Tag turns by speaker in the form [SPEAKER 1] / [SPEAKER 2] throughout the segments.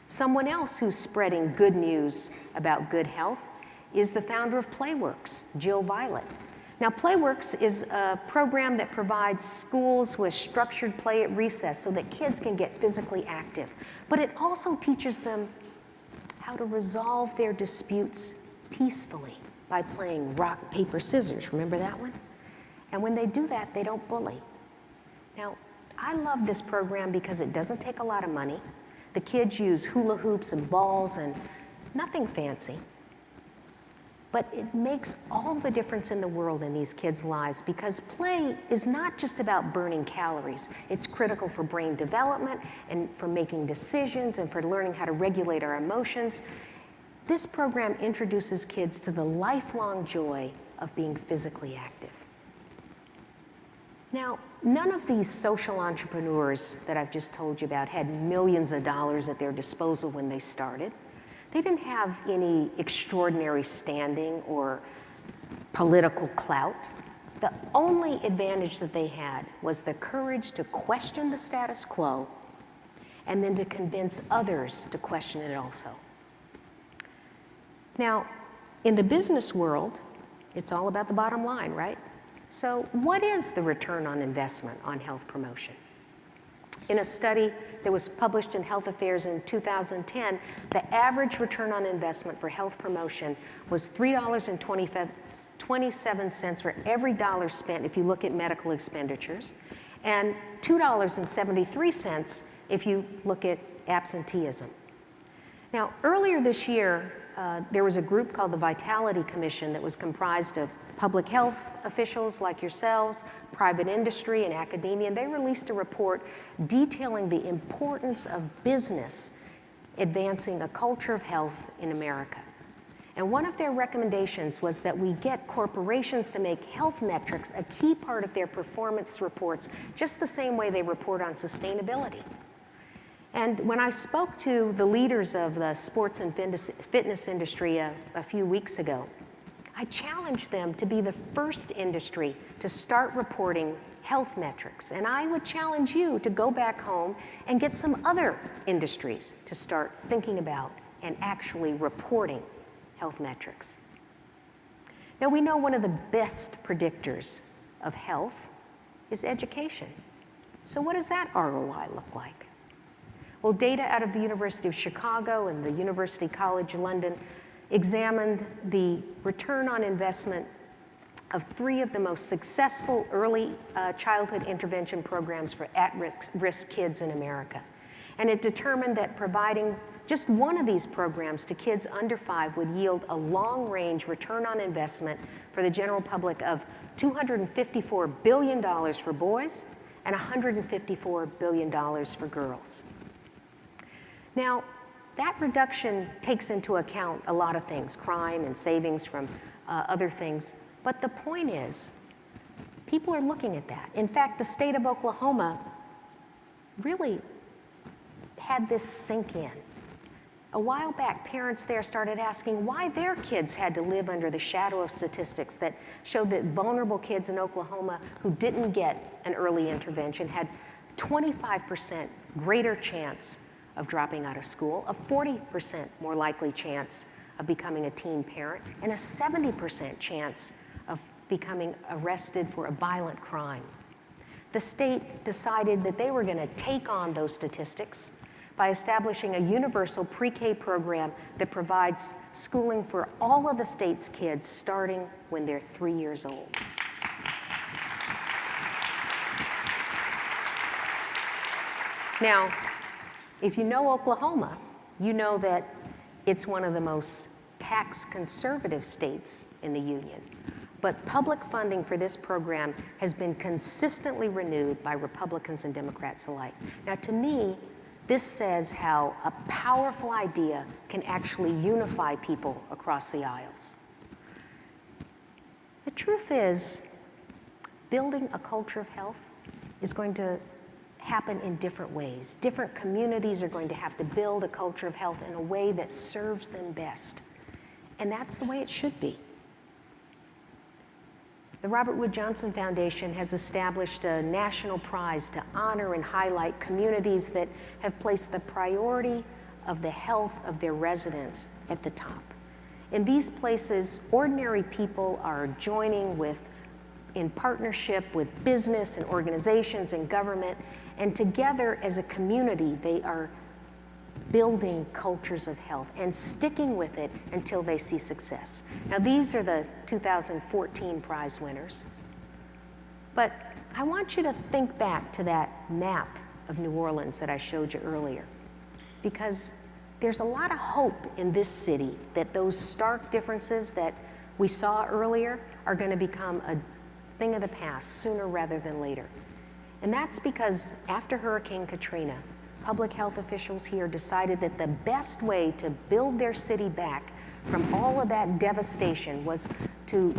[SPEAKER 1] Someone else who's spreading good news about good health is the founder of Playworks, Jill Violet. Now, Playworks is a program that provides schools with structured play at recess so that kids can get physically active. But it also teaches them how to resolve their disputes peacefully by playing rock, paper, scissors. Remember that one? And when they do that, they don't bully. Now, I love this program because it doesn't take a lot of money. The kids use hula hoops and balls and nothing fancy. But it makes all the difference in the world in these kids' lives because play is not just about burning calories. It's critical for brain development and for making decisions and for learning how to regulate our emotions. This program introduces kids to the lifelong joy of being physically active. Now, none of these social entrepreneurs that I've just told you about had millions of dollars at their disposal when they started. They didn't have any extraordinary standing or political clout. The only advantage that they had was the courage to question the status quo and then to convince others to question it also. Now, in the business world, it's all about the bottom line, right? So what is the return on investment on health promotion? In a study that was published in Health Affairs in 2010, the average return on investment for health promotion was $3.27 for every dollar spent if you look at medical expenditures, and $2.73 if you look at absenteeism. Now, earlier this year, there was a group called the Vitality Commission that was comprised of public health officials like yourselves, private industry, and academia, and they released a report detailing the importance of business advancing a culture of health in America. And one of their recommendations was that we get corporations to make health metrics a key part of their performance reports, just the same way they report on sustainability. And when I spoke to the leaders of the sports and fitness industry a few weeks ago, I challenged them to be the first industry to start reporting health metrics. And I would challenge you to go back home and get some other industries to start thinking about and actually reporting health metrics. Now, we know one of the best predictors of health is education. So what does that ROI look like? Well, data out of the University of Chicago and the University College London examined the return on investment of 3 of the most successful early childhood intervention programs for at-risk kids in America. And it determined that providing just one of these programs to kids under 5 would yield a long-range return on investment for the general public of $254 billion for boys and $154 billion for girls. Now, that reduction takes into account a lot of things, crime and savings from other things. But the point is, people are looking at that. In fact, the state of Oklahoma really had this sink in. A while back, parents there started asking why their kids had to live under the shadow of statistics that showed that vulnerable kids in Oklahoma who didn't get an early intervention had 25% greater chance of dropping out of school, a 40% more likely chance of becoming a teen parent, and a 70% chance of becoming arrested for a violent crime. The state decided that they were going to take on those statistics by establishing a universal pre-K program that provides schooling for all of the state's kids starting when they're 3 years old. Now, if you know Oklahoma, you know that it's one of the most tax-conservative states in the union. But public funding for this program has been consistently renewed by Republicans and Democrats alike. Now, to me, this says how a powerful idea can actually unify people across the aisles. The truth is, building a culture of health is going to happen in different ways. Different communities are going to have to build a culture of health in a way that serves them best. And that's the way it should be. The Robert Wood Johnson Foundation has established a national prize to honor and highlight communities that have placed the priority of the health of their residents at the top. In these places, ordinary people are joining in partnership with business and organizations and government, and together as a community, they are building cultures of health and sticking with it until they see success. Now, these are the 2014 prize winners. But I want you to think back to that map of New Orleans that I showed you earlier, because there's a lot of hope in this city that those stark differences that we saw earlier are going to become a thing of the past sooner rather than later. And that's because after Hurricane Katrina, public health officials here decided that the best way to build their city back from all of that devastation was to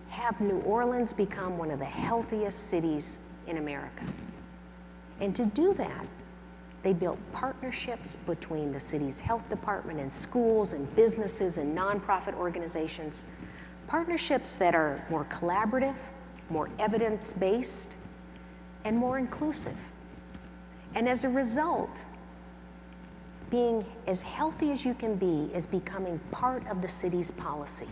[SPEAKER 1] have New Orleans become one of the healthiest cities in America. And to do that, they built partnerships between the city's health department and schools and businesses and nonprofit organizations, partnerships that are more collaborative, more evidence-based, and more inclusive. And as a result, being as healthy as you can be is becoming part of the city's policy.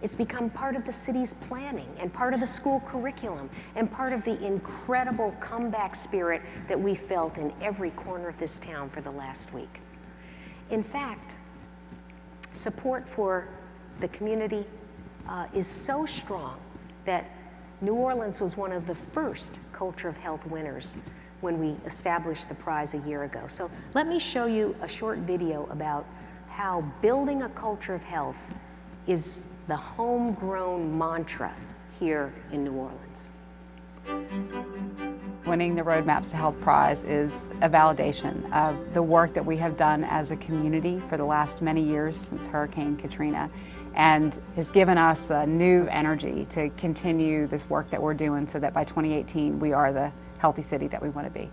[SPEAKER 1] It's become part of the city's planning and part of the school curriculum and part of the incredible comeback spirit that we felt in every corner of this town for the last week. In fact, support for the community is so strong that New Orleans was one of the first Culture of Health winners when we established the prize a year ago. So let me show you a short video about how building a culture of health is the homegrown mantra here in New Orleans.
[SPEAKER 2] Winning the Roadmaps to Health Prize is a validation of the work that we have done as a community for the last many years since Hurricane Katrina, and has given us a new energy to continue this work that we're doing so that by 2018 we are the healthy city that we want to be.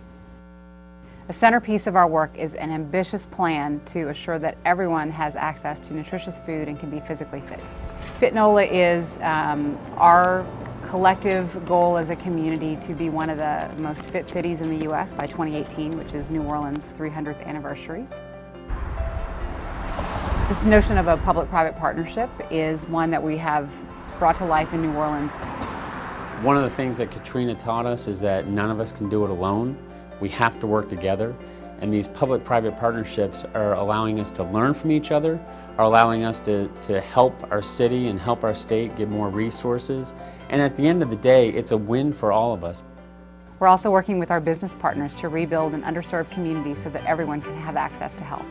[SPEAKER 2] A centerpiece of our work is an ambitious plan to assure that everyone has access to nutritious food and can be physically fit. FitNOLA is our collective goal as a community to be one of the most fit cities in the U.S. by 2018, which is New Orleans' 300th anniversary. This notion of a public-private partnership is one that we have brought to life in New Orleans.
[SPEAKER 3] One of the things that Katrina taught us is that none of us can do it alone. We have to work together, and these public-private partnerships are allowing us to learn from each other, are allowing us to help our city and help our state get more resources, and at the end of the day, it's a win for all of us.
[SPEAKER 2] We're also working with our business partners to rebuild an underserved community so that everyone can have access to health.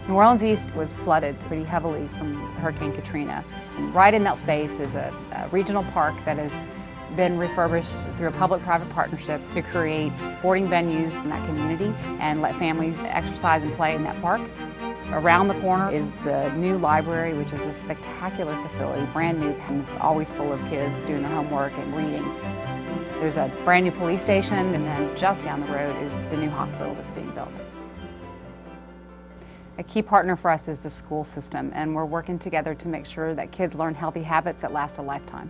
[SPEAKER 2] New Orleans East was flooded pretty heavily from Hurricane Katrina, and right in that space is a regional park that has been refurbished through a public-private partnership to create sporting venues in that community and let families exercise and play in that park. Around the corner is the new library, which is a spectacular facility, brand new, and it's always full of kids doing their homework and reading. There's a brand new police station, and then just down the road is the new hospital that's being built. A key partner for us is the school system, and we're working together to make sure that kids learn healthy habits that last a lifetime.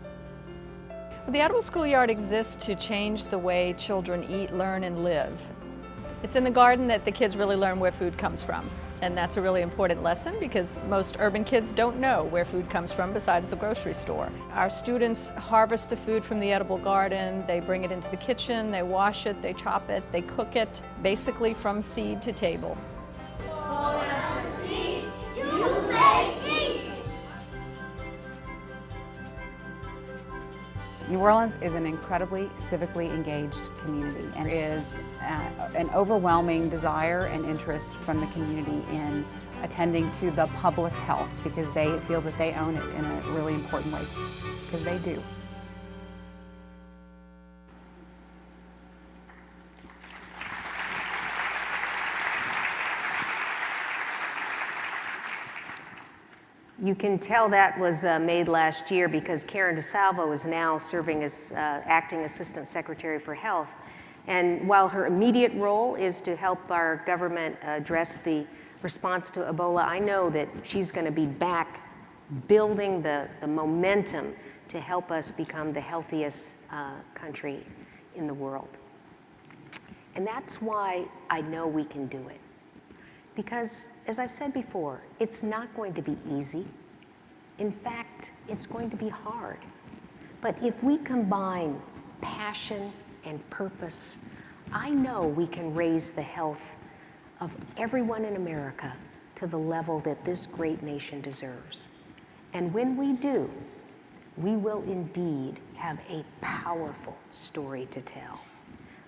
[SPEAKER 4] The Edible Schoolyard exists to change the way children eat, learn, and live. It's in the garden that the kids really learn where food comes from. And that's a really important lesson because most urban kids don't know where food comes from besides the grocery store. Our students harvest the food from the edible garden, they bring it into the kitchen, they wash it, they chop it, they cook it, basically from seed to table.
[SPEAKER 2] New Orleans is an incredibly civically engaged community, and there is an overwhelming desire and interest from the community in attending to the public's health because they feel that they own it in a really important way, because they do.
[SPEAKER 1] You can tell that was made last year because Karen DeSalvo is now serving as Acting Assistant Secretary for Health. And while her immediate role is to help our government address the response to Ebola, I know that she's going to be back building the momentum to help us become the healthiest country in the world. And that's why I know we can do it. Because, as I've said before, it's not going to be easy. In fact, it's going to be hard. But if we combine passion and purpose, I know we can raise the health of everyone in America to the level that this great nation deserves. And when we do, we will indeed have a powerful story to tell.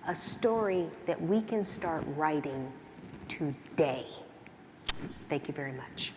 [SPEAKER 1] A story that we can start writing today. Thank you very much.